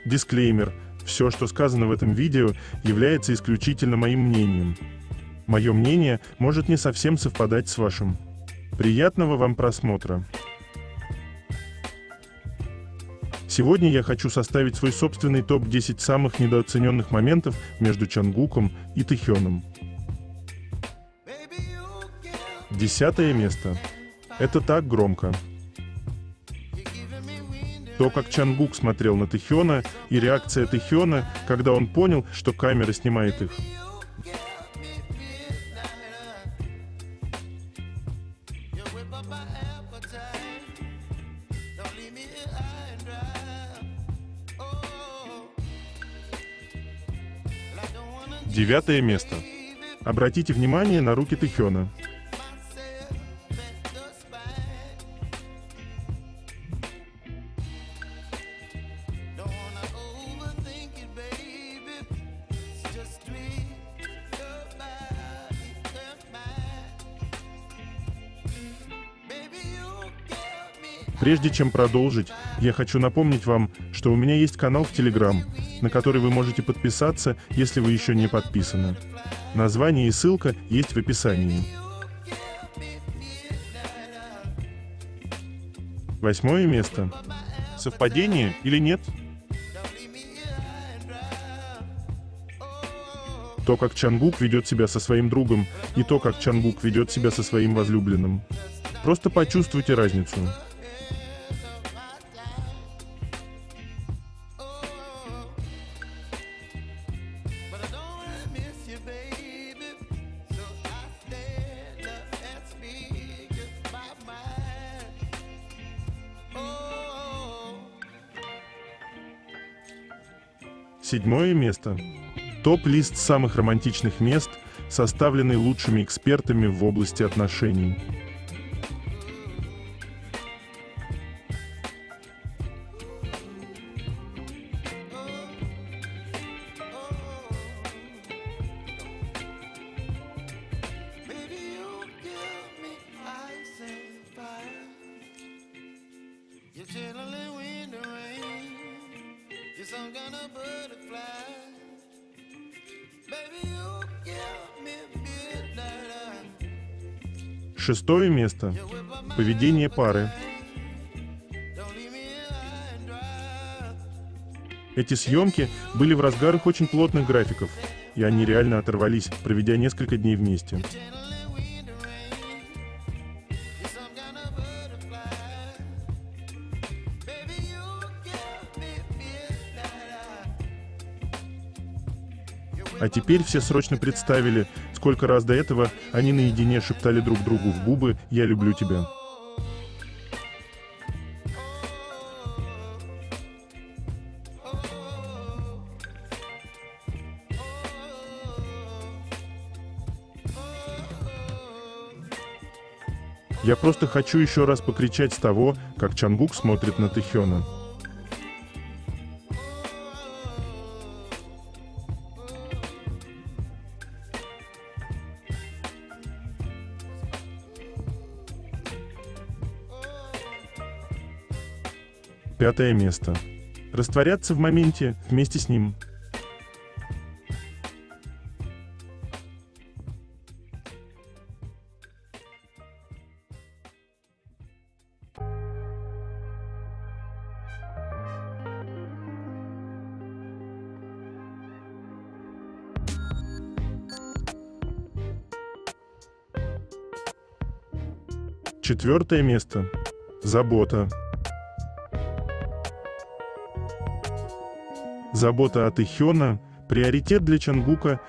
Дисклеймер. Все, что сказано в этом видео, является исключительно моим мнением. Мое мнение может не совсем совпадать с вашим. Приятного вам просмотра. Сегодня я хочу составить свой собственный топ-10 самых недооцененных моментов между Чангуком и Тэхёном. 10 место. Это так громко. То, как Чангук смотрел на Тэхёна, и реакция Тэхёна, когда он понял, что камера снимает их. Девятое место. Обратите внимание на руки Тэхёна. Прежде чем продолжить, я хочу напомнить вам, что у меня есть канал в Telegram, на который вы можете подписаться, если вы еще не подписаны. Название и ссылка есть в описании. 8 место. Совпадение или нет? То, как Чангук ведет себя со своим другом, и то, как Чангук ведет себя со своим возлюбленным. Просто почувствуйте разницу. Седьмое место. Топ-лист самых романтичных мест, составленный лучшими экспертами в области отношений. Шестое место. Поведение пары. Эти съемки были в разгар их очень плотных графиков, и они реально оторвались, проведя несколько дней вместе. А теперь все срочно представили, сколько раз до этого они наедине шептали друг другу в губы «Я люблю тебя». Я просто хочу еще раз покричать с того, как Чангук смотрит на Тэхёна. Пятое место. Растворяться в моменте вместе с ним. Четвертое место. Забота. Забота от Тэхёна – приоритет для Чангука.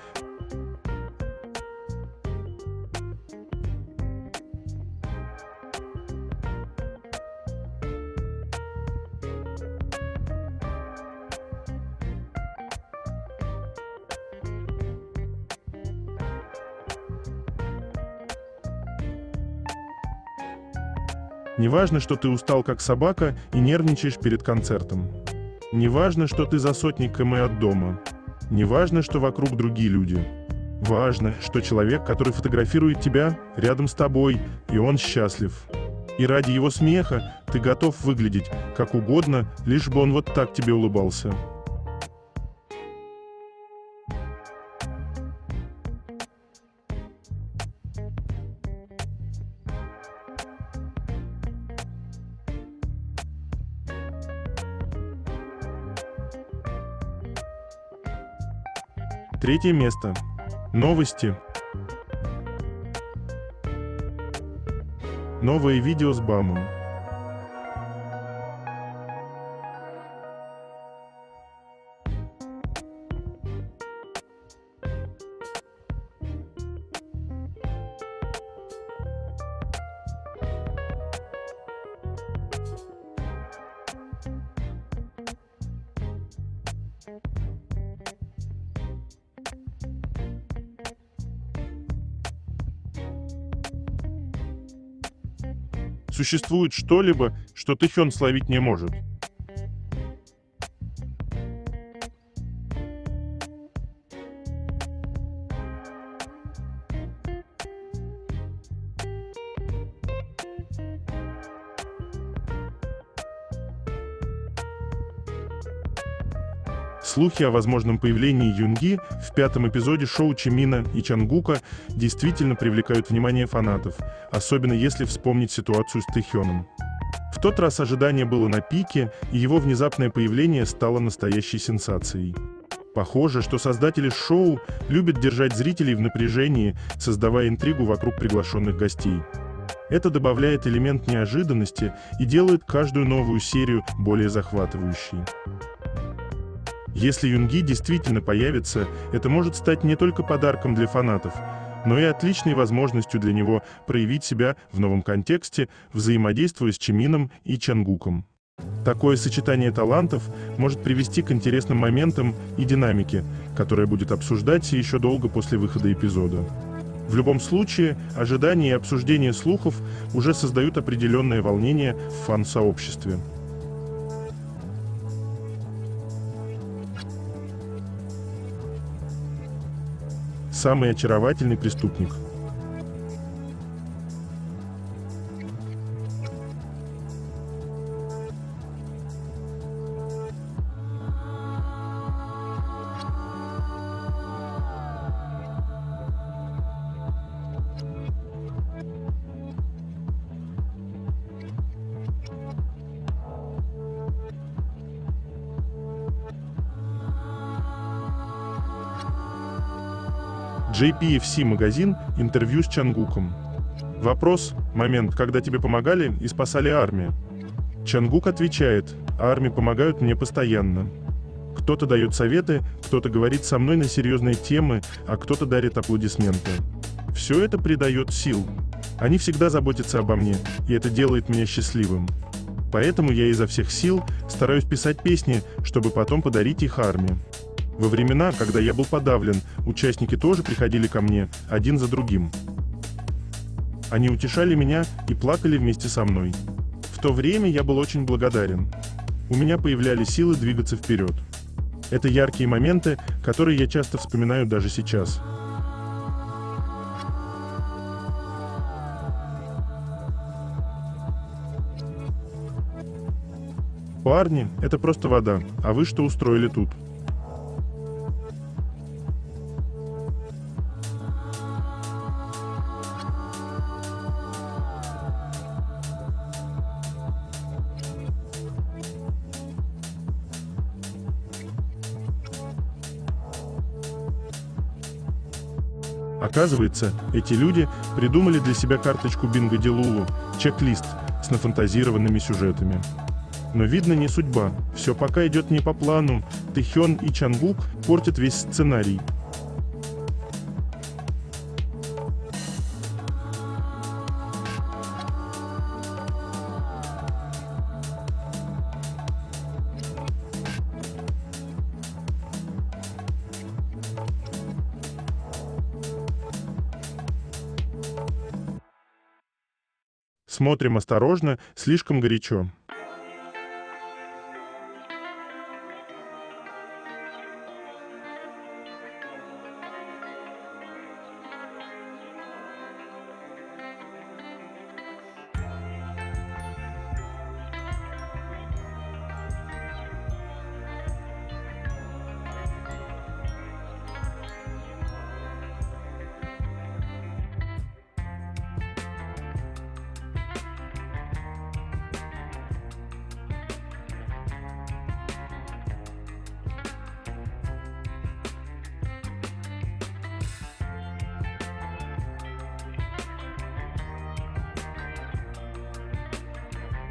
Неважно, что ты устал как собака и нервничаешь перед концертом. Неважно, что ты за сотни км от дома. Неважно, что вокруг другие люди. Важно, что человек, который фотографирует тебя, рядом с тобой, и он счастлив. И ради его смеха ты готов выглядеть как угодно, лишь бы он вот так тебе улыбался. Третье место. Новости. Новое видео с Бамом. Существует что-либо, что Тэхён словить не может. Слухи о возможном появлении Юнги в пятом эпизоде шоу Чимина и Чангука действительно привлекают внимание фанатов, особенно если вспомнить ситуацию с Тэхёном. В тот раз ожидание было на пике, и его внезапное появление стало настоящей сенсацией. Похоже, что создатели шоу любят держать зрителей в напряжении, создавая интригу вокруг приглашенных гостей. Это добавляет элемент неожиданности и делает каждую новую серию более захватывающей. Если Юнги действительно появится, это может стать не только подарком для фанатов, но и отличной возможностью для него проявить себя в новом контексте, взаимодействуя с Чимином и Чангуком. Такое сочетание талантов может привести к интересным моментам и динамике, которая будет обсуждаться еще долго после выхода эпизода. В любом случае, ожидание и обсуждение слухов уже создают определенное волнение в фан-сообществе. Самый очаровательный преступник. JPFC магазин, интервью с Чангуком. Вопрос: момент, когда тебе помогали и спасали армию. Чангук отвечает: армии помогают мне постоянно. Кто-то дает советы, кто-то говорит со мной на серьезные темы, а кто-то дарит аплодисменты. Все это придает сил. Они всегда заботятся обо мне, и это делает меня счастливым. Поэтому я изо всех сил стараюсь писать песни, чтобы потом подарить их армии. Во времена, когда я был подавлен, участники тоже приходили ко мне, один за другим. Они утешали меня и плакали вместе со мной. В то время я был очень благодарен. У меня появлялись силы двигаться вперед. Это яркие моменты, которые я часто вспоминаю даже сейчас. Парни, это просто вода, а вы что устроили тут? Оказывается, эти люди придумали для себя карточку Бинго Дилулу, чек-лист с нафантазированными сюжетами. Но видно, не судьба, все пока идет не по плану, Тэхён и Чангук портят весь сценарий. Смотрим осторожно, слишком горячо.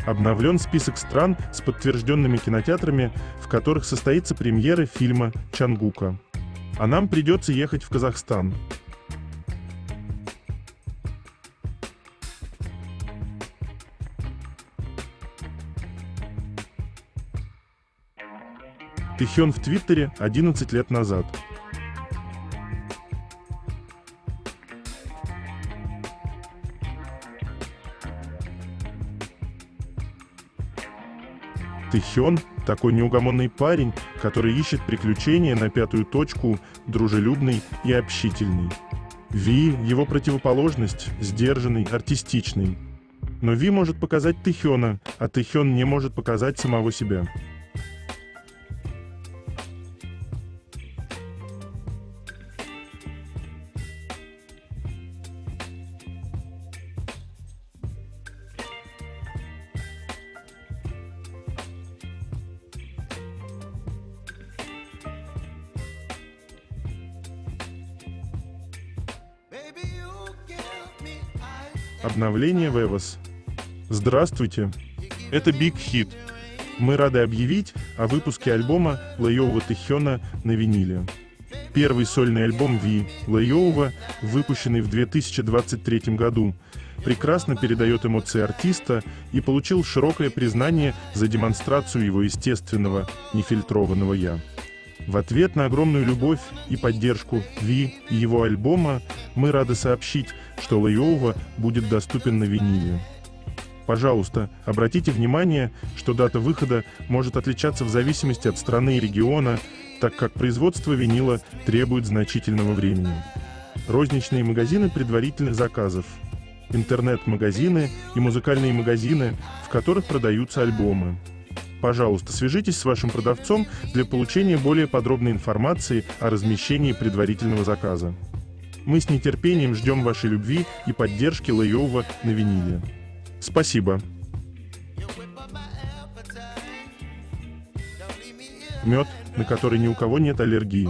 Обновлен список стран с подтвержденными кинотеатрами, в которых состоится премьера фильма «Чангука». А нам придется ехать в Казахстан. Тэхён в Твиттере 11 лет назад. Тэхён – такой неугомонный парень, который ищет приключения на пятую точку, дружелюбный и общительный. Ви – его противоположность, сдержанный, артистичный. Но Ви может показать Тэхёна, а Тэхён не может показать самого себя. Обновление Вевос. Здравствуйте! Это Big Hit. Мы рады объявить о выпуске альбома Лайоува Тэхёна на виниле. Первый сольный альбом Ви Лайоува, выпущенный в 2023 году, прекрасно передает эмоции артиста и получил широкое признание за демонстрацию его естественного, нефильтрованного «я». В ответ на огромную любовь и поддержку Ви и его альбома мы рады сообщить, что Лайоува будет доступен на виниле. Пожалуйста, обратите внимание, что дата выхода может отличаться в зависимости от страны и региона, так как производство винила требует значительного времени. Розничные магазины предварительных заказов, интернет-магазины и музыкальные магазины, в которых продаются альбомы. Пожалуйста, свяжитесь с вашим продавцом для получения более подробной информации о размещении предварительного заказа. Мы с нетерпением ждем вашей любви и поддержки Лайоува на виниле. Спасибо. Мед, на который ни у кого нет аллергии.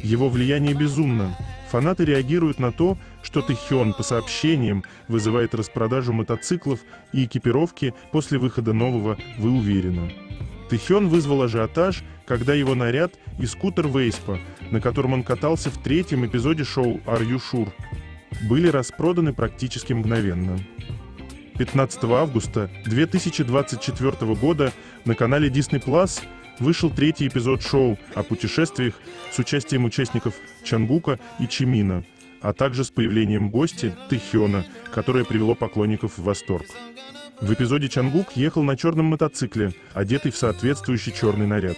Его влияние безумно. Фанаты реагируют на то, что Тэхён по сообщениям вызывает распродажу мотоциклов и экипировки после выхода нового «Вы уверены». Тэхён вызвал ажиотаж, когда его наряд и скутер Вейспа, на котором он катался в третьем эпизоде шоу «Are You Sure?», были распроданы практически мгновенно. 15 августа 2024 года на канале Disney Plus вышел третий эпизод шоу о путешествиях с участием участников Чангука и Чимина, а также с появлением гостя Тэхёна, которое привело поклонников в восторг. В эпизоде Чангук ехал на черном мотоцикле, одетый в соответствующий черный наряд.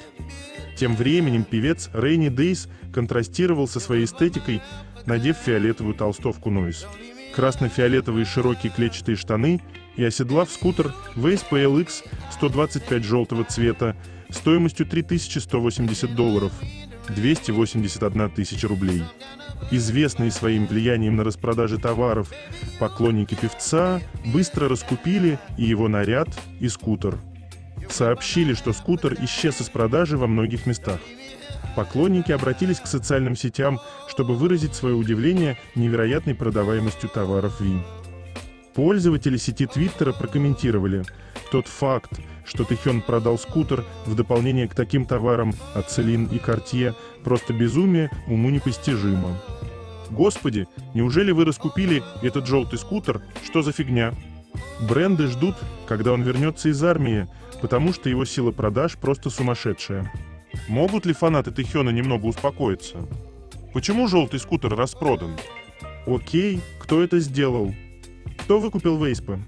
Тем временем певец Рейни Дейс контрастировал со своей эстетикой, надев фиолетовую толстовку Noise, красно-фиолетовые широкие клетчатые штаны и оседлав скутер Vespa LX 125 желтого цвета стоимостью $3180, 281 тысяча рублей. Известные своим влиянием на распродаже товаров, поклонники певца быстро раскупили и его наряд, и скутер. Сообщили, что скутер исчез из продажи во многих местах. Поклонники обратились к социальным сетям, чтобы выразить свое удивление невероятной продаваемостью товаров Ви. Пользователи сети Твиттера прокомментировали: тот факт, что Тэхён продал скутер в дополнение к таким товарам от Celine и Cartier, просто безумие, уму непостижимо. Господи, неужели вы раскупили этот желтый скутер? Что за фигня? Бренды ждут, когда он вернется из армии, потому что его сила продаж просто сумасшедшая. Могут ли фанаты Тэхёна немного успокоиться? Почему желтый скутер распродан? Окей, кто это сделал? Кто выкупил Вейспа?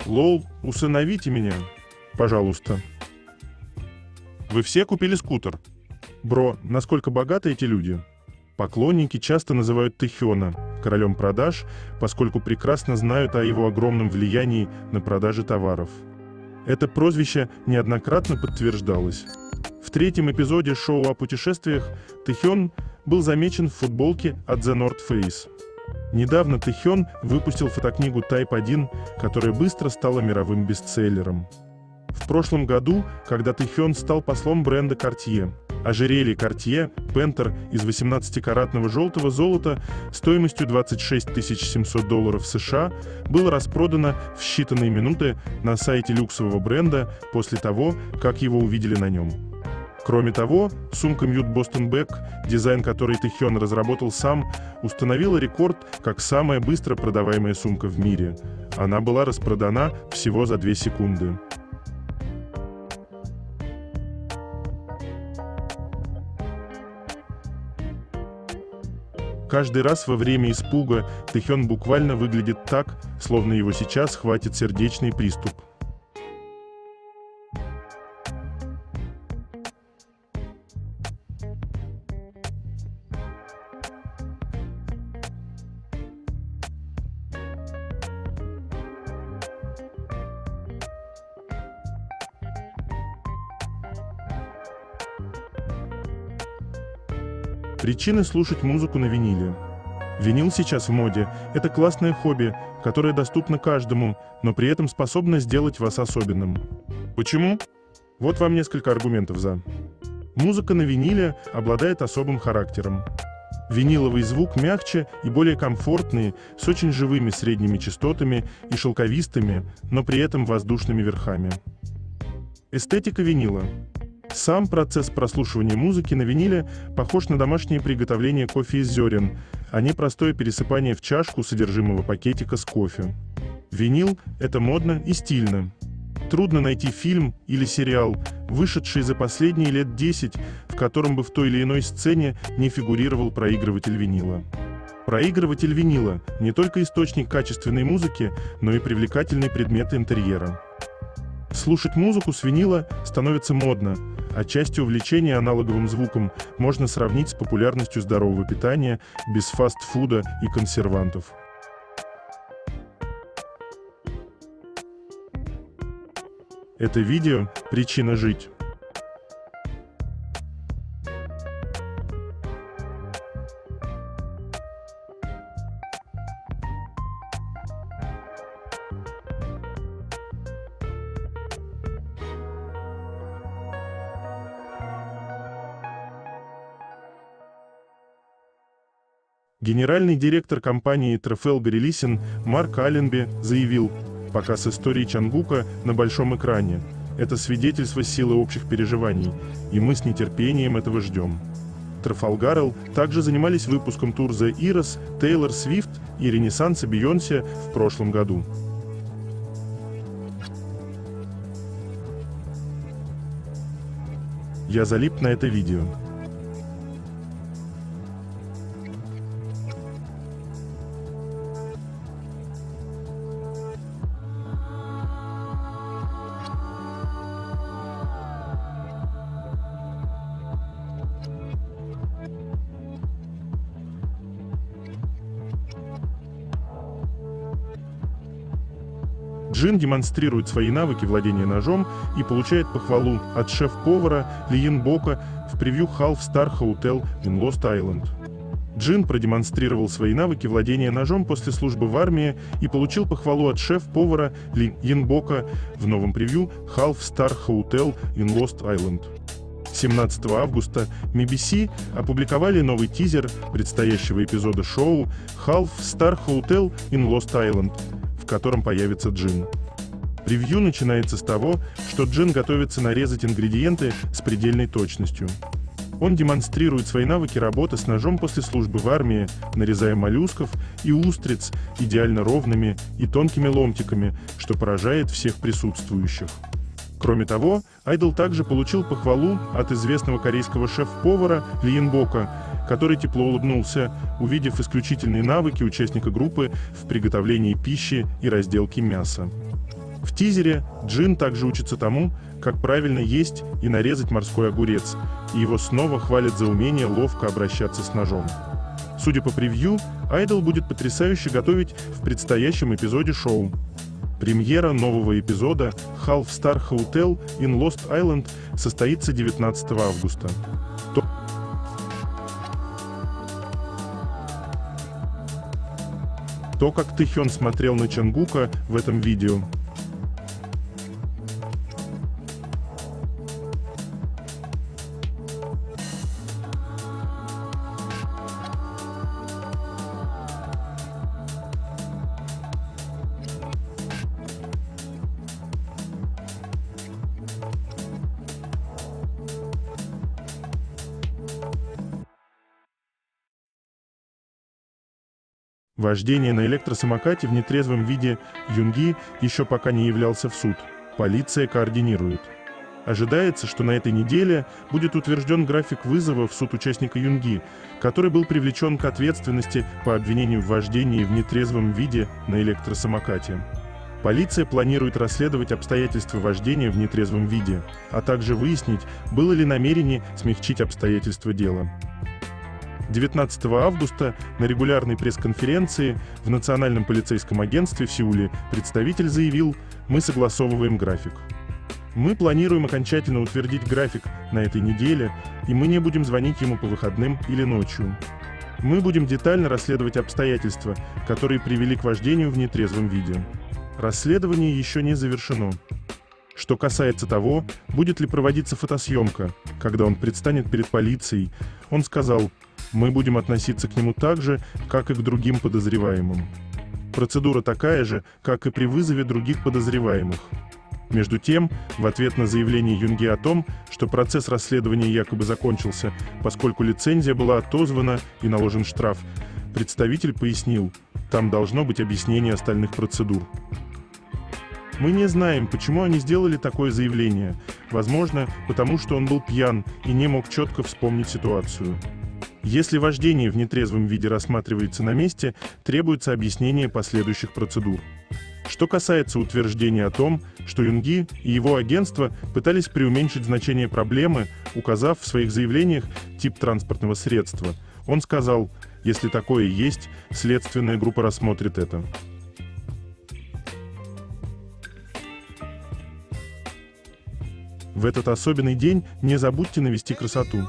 Лол, усыновите меня. Пожалуйста. Вы все купили скутер? Бро, насколько богаты эти люди? Поклонники часто называют Тэхёна королем продаж, поскольку прекрасно знают о его огромном влиянии на продажи товаров. Это прозвище неоднократно подтверждалось. В третьем эпизоде шоу о путешествиях Тэхён был замечен в футболке от The North Face. Недавно Тэхён выпустил фотокнигу Type 1, которая быстро стала мировым бестселлером. В прошлом году, когда Тэхён стал послом бренда Cartier, ожерелье Cartier Panther из 18-каратного желтого золота стоимостью $26 700 США было распродано в считанные минуты на сайте люксового бренда после того, как его увидели на нем. Кроме того, сумка Mute Boston Bag, дизайн который Тэхён разработал сам, установила рекорд как самая быстро продаваемая сумка в мире. Она была распродана всего за 2 секунды. Каждый раз во время испуга Тэхён буквально выглядит так, словно его сейчас хватит сердечный приступ. Причины слушать музыку на виниле. Винил сейчас в моде. Это классное хобби, которое доступно каждому, но при этом способно сделать вас особенным. Почему? Вот вам несколько аргументов за. Музыка на виниле обладает особым характером. Виниловый звук мягче и более комфортный, с очень живыми средними частотами и шелковистыми, но при этом воздушными верхами. Эстетика винила. Сам процесс прослушивания музыки на виниле похож на домашнее приготовление кофе из зерен, а не простое пересыпание в чашку содержимого пакетика с кофе. Винил – это модно и стильно. Трудно найти фильм или сериал, вышедший за последние лет 10, в котором бы в той или иной сцене не фигурировал проигрыватель винила. Проигрыватель винила – не только источник качественной музыки, но и привлекательный предмет интерьера. Слушать музыку с винила становится модно, а часть увлечения аналоговым звуком можно сравнить с популярностью здорового питания без фастфуда и консервантов. Это видео – причина жить. Генеральный директор компании Trafalgar Ellison Марк Алленби заявил: «Показ истории Чангука на большом экране – это свидетельство силы общих переживаний, и мы с нетерпением этого ждем». Trafalgar также занимались выпуском тур The Eras, Тейлор Свифт и Ренессанса Бейонсе в прошлом году. Я залип на это видео. Джин демонстрирует свои навыки владения ножом и получает похвалу от шеф-повара Ли Йен Бока в превью Half Star Hotel in Lost Island. Джин продемонстрировал свои навыки владения ножом после службы в армии и получил похвалу от шеф-повара Ли Йен Бока в новом превью Half Star Hotel in Lost Island. 17 августа BBC опубликовали новый тизер предстоящего эпизода шоу Half Star Hotel in Lost Island, в котором появится Джин. Превью начинается с того, что Джин готовится нарезать ингредиенты с предельной точностью. Он демонстрирует свои навыки работы с ножом после службы в армии, нарезая моллюсков и устриц идеально ровными и тонкими ломтиками, что поражает всех присутствующих. Кроме того, Айдол также получил похвалу от известного корейского шеф-повара Ли Йен Бока, который тепло улыбнулся, увидев исключительные навыки участника группы в приготовлении пищи и разделке мяса. В тизере Джин также учится тому, как правильно есть и нарезать морской огурец, и его снова хвалят за умение ловко обращаться с ножом. Судя по превью, Айдол будет потрясающе готовить в предстоящем эпизоде шоу. Премьера нового эпизода Half Star Hotel in Lost Island состоится 19 августа. То, как Тэхён смотрел на Чангука в этом видео. Вождение на электросамокате в нетрезвом виде Юнги еще пока не являлся в суд. Полиция координирует. Ожидается, что на этой неделе будет утвержден график вызова в суд участника Юнги, который был привлечен к ответственности по обвинению в вождении в нетрезвом виде на электросамокате. Полиция планирует расследовать обстоятельства вождения в нетрезвом виде, а также выяснить, было ли намерение смягчить обстоятельства дела. 19 августа на регулярной пресс-конференции в Национальном полицейском агентстве в Сеуле представитель заявил: «Мы согласовываем график. Мы планируем окончательно утвердить график на этой неделе, и мы не будем звонить ему по выходным или ночью. Мы будем детально расследовать обстоятельства, которые привели к вождению в нетрезвом виде. Расследование еще не завершено. Что касается того, будет ли проводиться фотосъемка, когда он предстанет перед полицией, он сказал: мы будем относиться к нему так же, как и к другим подозреваемым. Процедура такая же, как и при вызове других подозреваемых». Между тем, в ответ на заявление Юнги о том, что процесс расследования якобы закончился, поскольку лицензия была отозвана и наложен штраф, представитель пояснил: там должно быть объяснение остальных процедур. «Мы не знаем, почему они сделали такое заявление. Возможно, потому что он был пьян и не мог четко вспомнить ситуацию. Если вождение в нетрезвом виде рассматривается на месте, требуется объяснение последующих процедур». Что касается утверждения о том, что Юнги и его агентство пытались преуменьшить значение проблемы, указав в своих заявлениях тип транспортного средства, он сказал: «Если такое есть, следственная группа рассмотрит это». В этот особенный день не забудьте навести красоту.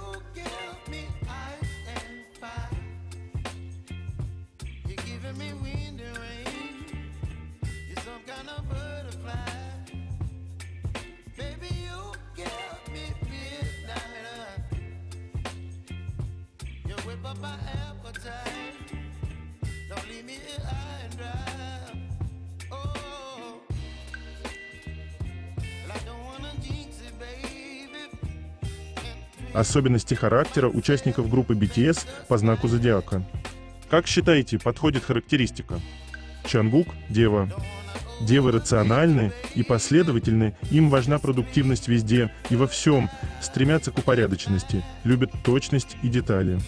Особенности характера участников группы BTS по знаку зодиака. Как считаете, подходит характеристика? Чангук – дева. Девы рациональны и последовательны, им важна продуктивность везде и во всем, стремятся к упорядоченности, любят точность и детали.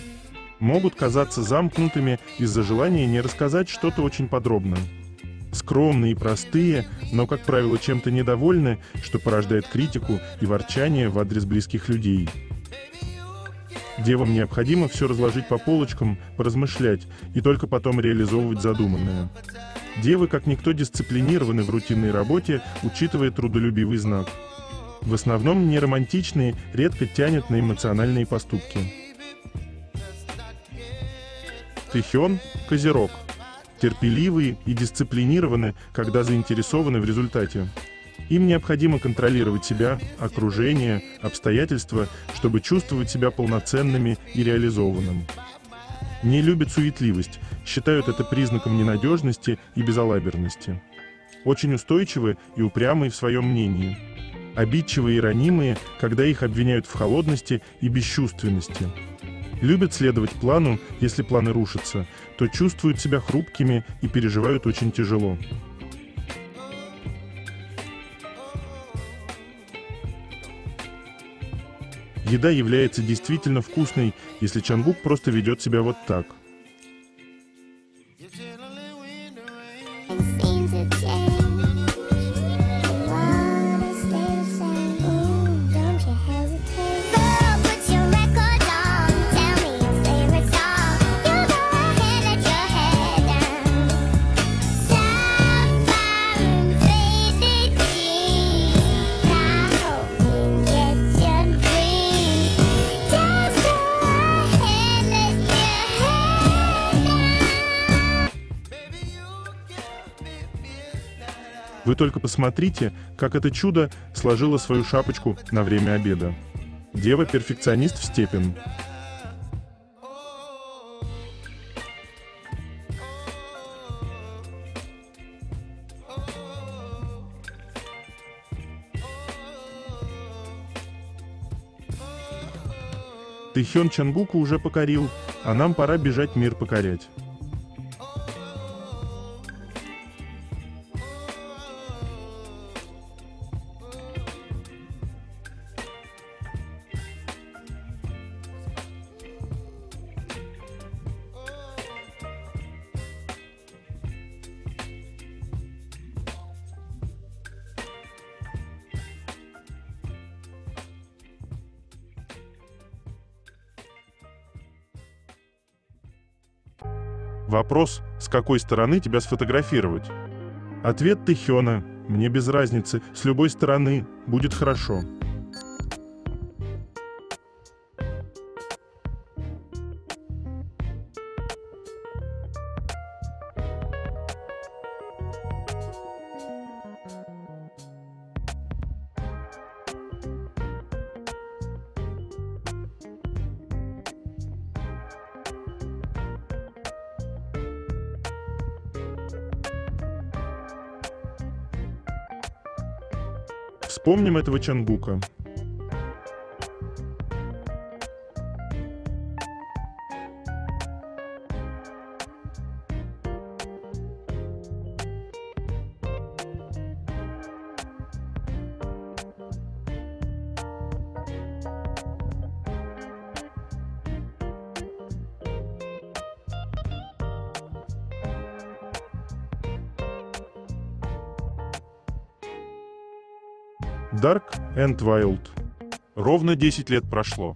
Могут казаться замкнутыми из-за желания не рассказать что-то очень подробно. Скромные и простые, но, как правило, чем-то недовольны, что порождает критику и ворчание в адрес близких людей. Девам необходимо все разложить по полочкам, поразмышлять и только потом реализовывать задуманное. Девы, как никто, дисциплинированы в рутинной работе, учитывая трудолюбивый знак. В основном неромантичные, редко тянет на эмоциональные поступки. Тэхён – козерог. Терпеливые и дисциплинированы, когда заинтересованы в результате. Им необходимо контролировать себя, окружение, обстоятельства, чтобы чувствовать себя полноценными и реализованным. Не любят суетливость, считают это признаком ненадежности и безалаберности. Очень устойчивы и упрямы в своем мнении. Обидчивые и ранимые, когда их обвиняют в холодности и бесчувственности. Любят следовать плану, если планы рушатся, то чувствуют себя хрупкими и переживают очень тяжело. Еда является действительно вкусной, если Чангук просто ведет себя вот так. Вы только посмотрите, как это чудо сложило свою шапочку на время обеда. Дева-перфекционист в степень. Тэхён Чонгуку уже покорил, а нам пора бежать мир покорять. Вопрос, с какой стороны тебя сфотографировать? Ответ Тэхёна: мне без разницы, с любой стороны, будет хорошо. Вспомним этого Чонгука. Dark and Wild. Ровно 10 лет прошло.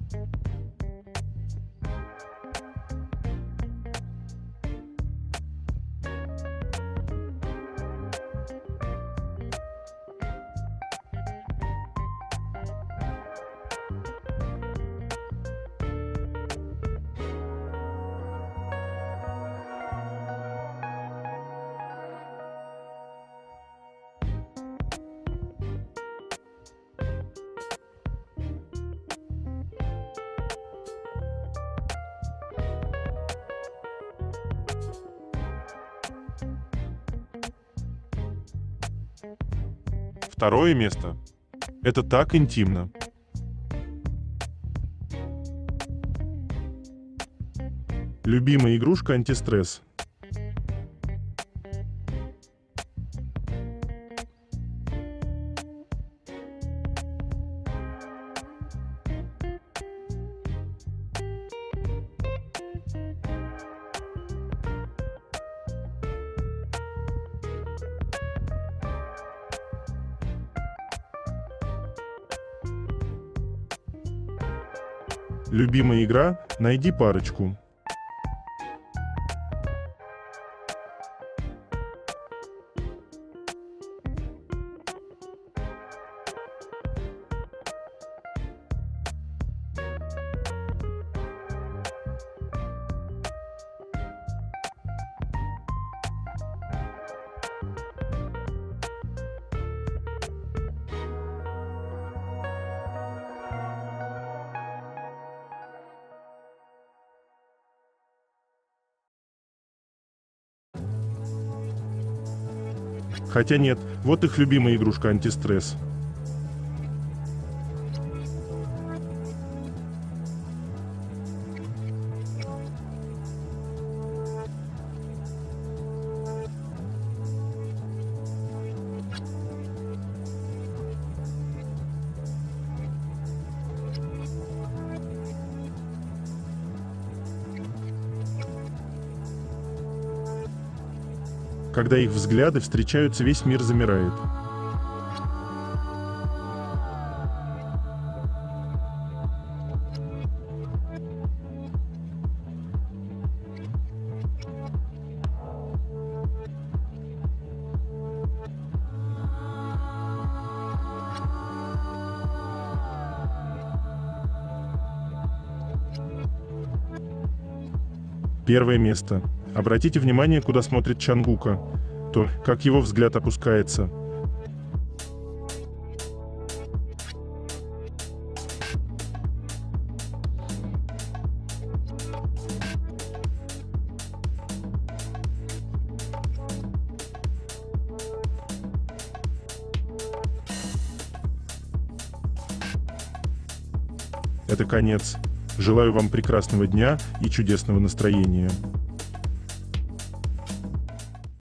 Второе место. Это так интимно. Любимая игрушка антистресс. Любимая игра «Найди парочку». Хотя нет, вот их любимая игрушка антистресс. Когда их взгляды встречаются, весь мир замирает. Первое место. Обратите внимание, куда смотрит Чонгука. То, как его взгляд опускается. это конец. Желаю вам прекрасного дня и чудесного настроения.